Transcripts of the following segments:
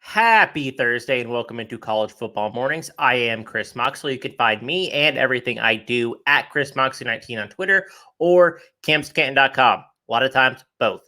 Happy Thursday and welcome into College Football Mornings. I am Chris Moxley. You can find me and everything I do at ChrisMoxley19 on Twitter or CampsCanton.com. A lot of times, both.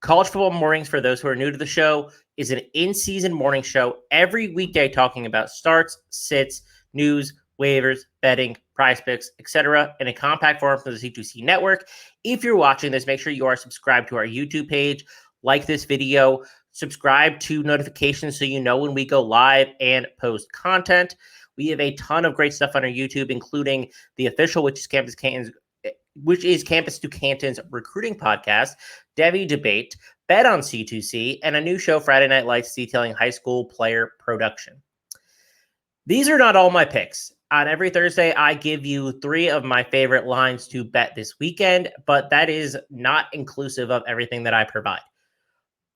College Football Mornings, for those who are new to the show, is an in-season morning show every weekday talking about starts, sits, news, waivers, betting, prize picks, etc. in a compact form from the C2C network. If you're watching this, make sure you are subscribed to our YouTube page, like this video, subscribe to notifications so you know when we go live and post content. We have a ton of great stuff on our YouTube, including the official, which is Campus to Canton's recruiting podcast, Devy Debate, Bet on C2C, and a new show, Friday Night Lights, detailing high school player production. These are not all my picks. On every Thursday, I give you 3 of my favorite lines to bet this weekend, but that is not inclusive of everything that I provide.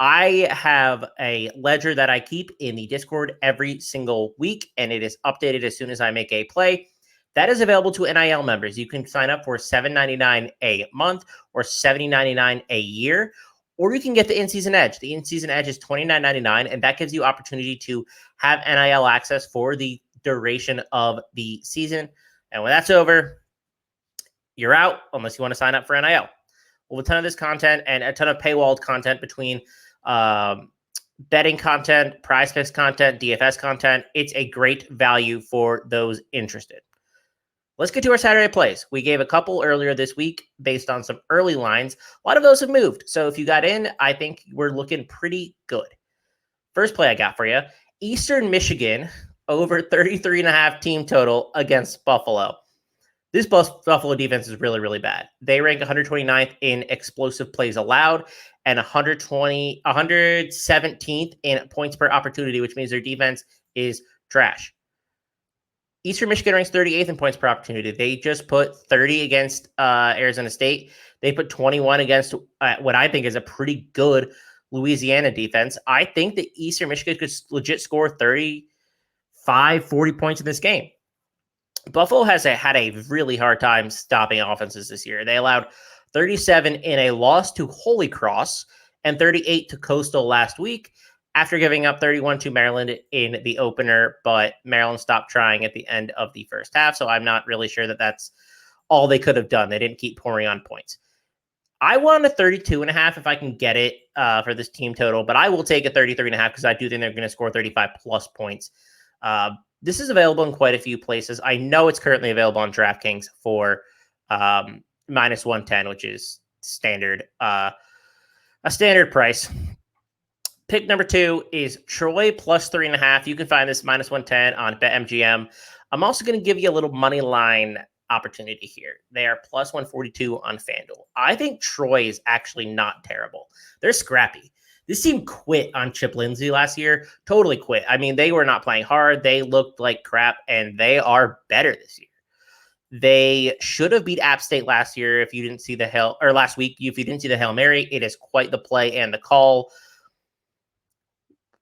I have a ledger that I keep in the Discord every single week, and it is updated as soon as I make a play. That is available to NIL members. You can sign up for $7.99 a month or $70.99 a year, or you can get the In-Season Edge. The In-Season Edge is $29.99, and that gives you opportunity to have NIL access for the duration of the season. And when that's over, you're out unless you want to sign up for NIL. Well, a ton of this content and a ton of paywalled content between betting content, PrizePicks content, DFS content. It's a great value for those interested. Let's get to our Saturday plays. We gave a couple earlier this week based on some early lines. A lot of those have moved. So if you got in, I think we're looking pretty good. First play I got for you, Eastern Michigan over 33.5 team total against Buffalo. This Buffalo defense is really, really bad. They rank 129th in explosive plays allowed and 117th in points per opportunity, which means their defense is trash. Eastern Michigan ranks 38th in points per opportunity. They just put 30 against Arizona State. They put 21 against what I think is a pretty good Louisiana defense. I think that Eastern Michigan could legit score 35, 40 points in this game. Buffalo has had a really hard time stopping offenses this year. They allowed 37 in a loss to Holy Cross and 38 to Coastal last week after giving up 31 to Maryland in the opener, but Maryland stopped trying at the end of the first half, so I'm not really sure that that's all they could have done. They didn't keep pouring on points. I want a 32.5 if I can get it for this team total, but I will take a 33.5 because I do think they're going to score 35 plus points. This is available in quite a few places. I know it's currently available on DraftKings for minus 110, which is standard, a standard price. Pick number 2 is Troy plus 3.5. You can find this minus 110 on BetMGM. I'm also going to give you a little money line opportunity here. They are plus 142 on FanDuel. I think Troy is actually not terrible. They're scrappy. This team quit on Chip Lindsey last year. Totally quit. I mean, they were not playing hard. They looked like crap, and they are better this year. They should have beat App State last year if you didn't see last week. If you didn't see the Hail Mary, it is quite the play and the call.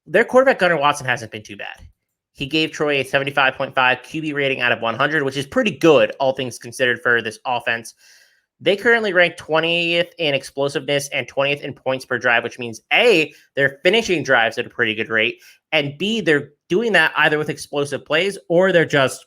Their quarterback, Gunnar Watson, hasn't been too bad. He gave Troy a 75.5 QB rating out of 100, which is pretty good, all things considered, for this offense. They currently rank 20th in explosiveness and 20th in points per drive, which means A, they're finishing drives at a pretty good rate, and B, they're doing that either with explosive plays or they're just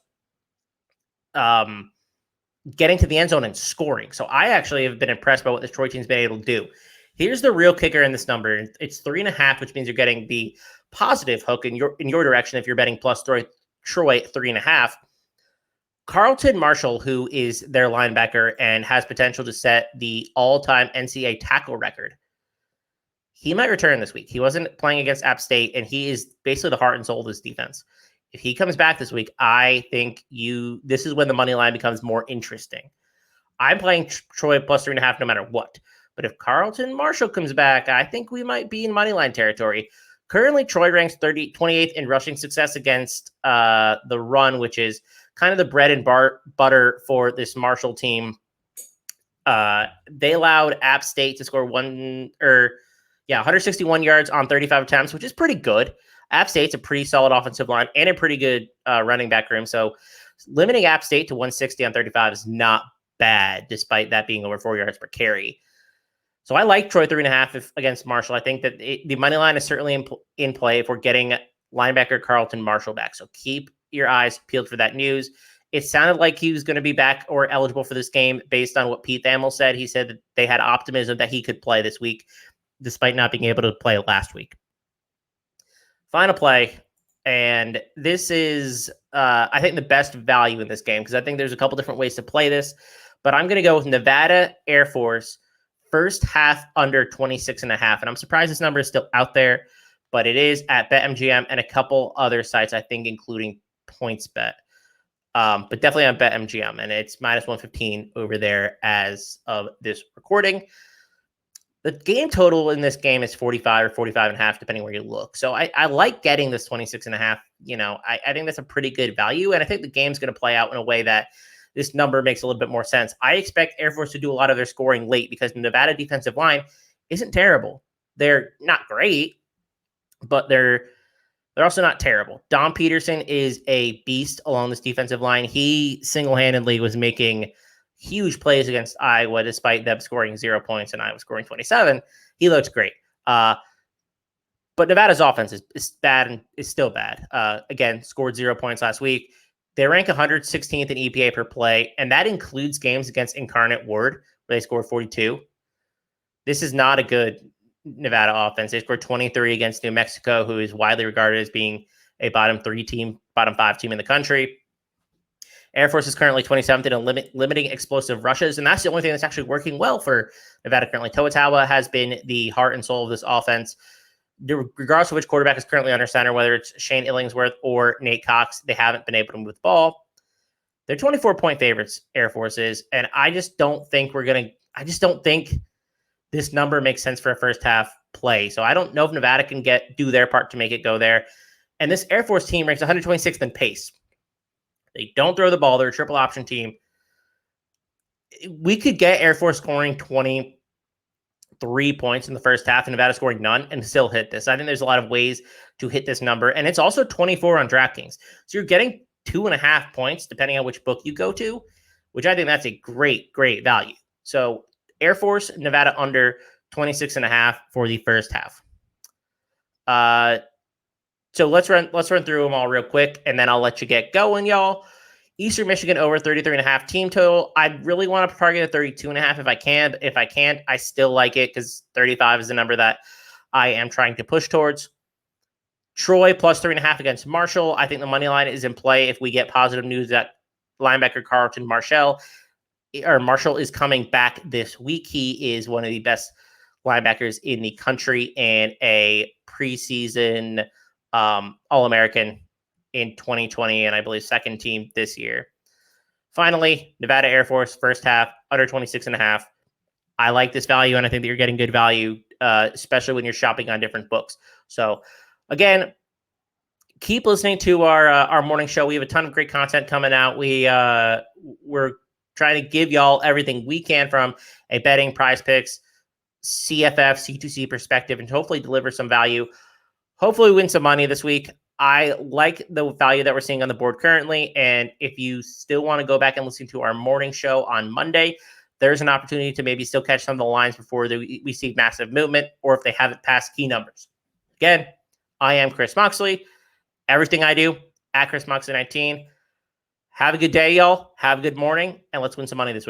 getting to the end zone and scoring. So I actually have been impressed by what this Troy team's been able to do. Here's the real kicker in this number. It's 3.5, which means you're getting the positive hook in your direction if you're betting plus Troy 3.5. Carlton Marshall, who is their linebacker and has potential to set the all-time NCAA tackle record, he might return this week. He wasn't playing against App State, and he is basically the heart and soul of this defense. If he comes back this week, I think this is when the money line becomes more interesting. I'm playing Troy plus 3.5 no matter what. But if Carlton Marshall comes back, I think we might be in money line territory. Currently, Troy ranks 28th in rushing success against the run, which is kind of the bread and butter for this Marshall team. They allowed App State to score 161 yards on 35 attempts, which is pretty good. App State's a pretty solid offensive line and a pretty good running back room. So limiting App State to 160 on 35 is not bad, despite that being over 4 yards per carry. So I like Troy 3.5 against Marshall. I think that the money line is certainly in play if we're getting linebacker Carlton Marshall back. So keep your eyes peeled for that news. It sounded like he was going to be back or eligible for this game based on what Pete Thamel said. He said that they had optimism that he could play this week, despite not being able to play last week. Final play, and this is, I think, the best value in this game because I think there's a couple different ways to play this, but I'm going to go with Nevada Air Force first half under 26.5, and I'm surprised this number is still out there, but it is at BetMGM and a couple other sites, I think, including PointsBet. But definitely on BetMGM, and it's minus 115 over there as of this recording. The game total in this game is 45 or 45.5, depending where you look. So I like getting this 26.5. I think that's a pretty good value, and I think the game's going to play out in a way that this number makes a little bit more sense. I expect Air Force to do a lot of their scoring late because the Nevada defensive line isn't terrible. They're not great, but they're also not terrible. Dom Peterson is a beast along this defensive line. He single-handedly was making huge plays against Iowa, despite them scoring 0 points and Iowa scoring 27. He looks great. But Nevada's offense is bad and is still bad. Again, scored 0 points last week. They rank 116th in EPA per play, and that includes games against Incarnate Word, where they scored 42. This is not a good Nevada offense. They scored 23 against New Mexico, who is widely regarded as being a bottom 5 team in the country. Air Force is currently 27th in limiting explosive rushes, and that's the only thing that's actually working well for Nevada currently. Toa has been the heart and soul of this offense. Regardless of which quarterback is currently under center, whether it's Shane Illingsworth or Nate Cox, they haven't been able to move the ball. They're 24-point favorites, Air Force is, and I just don't think this number makes sense for a first half play. So I don't know if Nevada can do their part to make it go there. And this Air Force team ranks 126th in pace. They don't throw the ball. They're a triple option team. We could get Air Force scoring 23 points in the first half and Nevada scoring none and still hit this. I think there's a lot of ways to hit this number. And it's also 24 on DraftKings. So you're getting 2.5 points, depending on which book you go to, which I think that's a great, great value. So Air Force, Nevada under 26.5 for the first half. So let's run through them all real quick, and then I'll let you get going, y'all. Eastern Michigan over 33.5 team total. I really want to target a 32.5 if I can. If I can't, I still like it because 35 is the number that I am trying to push towards. Troy plus 3.5 against Marshall. I think the money line is in play if we get positive news that linebacker Carlton Marshall is coming back this week. He is one of the best linebackers in the country and a preseason All-American in 2020, and I believe second team this year. Finally, Nevada Air Force first half under 26.5. I like this value, and I think that you're getting good value, especially when you're shopping on different books. So again, keep listening to our morning show. We have a ton of great content coming out. We're trying to give y'all everything we can from a betting, PrizePicks, CFF, C2C perspective, and hopefully deliver some value. Hopefully win some money this week. I like the value that we're seeing on the board currently. And if you still want to go back and listen to our morning show on Monday, there's an opportunity to maybe still catch some of the lines before we see massive movement or if they haven't passed key numbers. Again, I am Chris Moxley. Everything I do at Chris Moxley 19. Have a good day, y'all. Have a good morning, and let's win some money this week.